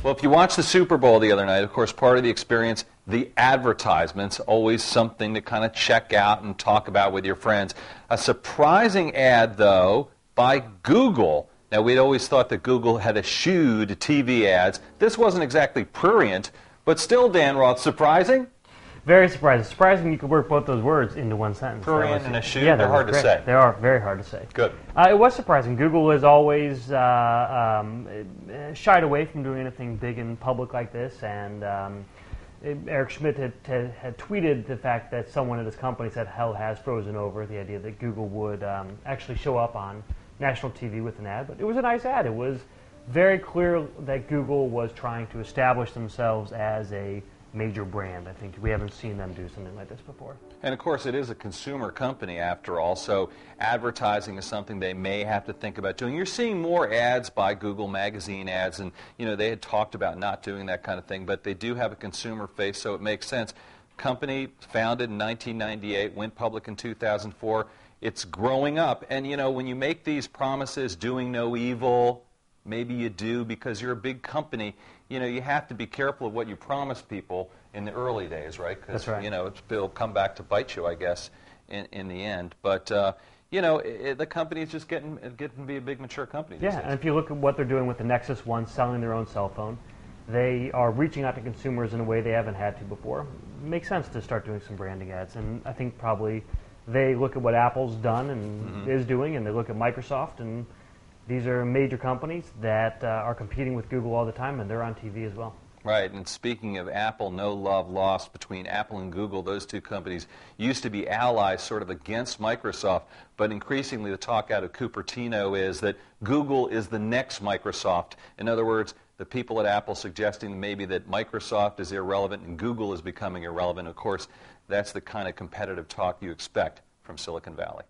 Well, if you watched the Super Bowl the other night, of course, part of the experience, the advertisements, always something to kind of check out and talk about with your friends. A surprising ad, though, by Google. Now, we'd always thought that Google had eschewed TV ads. This wasn't exactly prurient, but still, Dan Roth, surprising? Very surprising. Surprising you could work both those words into one sentence. Prurient and eschewed, yeah, they're hard to say. They are very hard to say. Good. It was surprising. Google has always shied away from doing anything big in public like this, and Eric Schmidt had tweeted the fact that someone at his company said hell has frozen over, the idea that Google would actually show up on national TV with an ad. But it was a nice ad. It was very clear that Google was trying to establish themselves as a major brand. I think we haven't seen them do something like this before. And of course, it is a consumer company after all, so advertising is something they may have to think about doing. You're seeing more ads by Google, magazine ads, and they had talked about not doing that kind of thing, but they do have a consumer face, so it makes sense. Company founded in 1998, went public in 2004. It's growing up, and when you make these promises, doing no evil, maybe you do because you're a big company. You have to be careful of what you promise people in the early days, right? That's right. It'll come back to bite you, I guess, in the end. But the company is just getting to be a big, mature company these days. And if you look at what they're doing with the Nexus One, selling their own cell phone, they are reaching out to consumers in a way they haven't had to before. It makes sense to start doing some branding ads, and I think probably they look at what Apple's done and is doing, and they look at Microsoft, and these are major companies that are competing with Google all the time, and they're on TV as well. Right, and speaking of Apple, no love lost between Apple and Google. Those two companies used to be allies sort of against Microsoft, but increasingly the talk out of Cupertino is that Google is the next Microsoft. In other words, the people at Apple suggesting maybe that Microsoft is irrelevant and Google is becoming irrelevant. Of course, that's the kind of competitive talk you expect from Silicon Valley.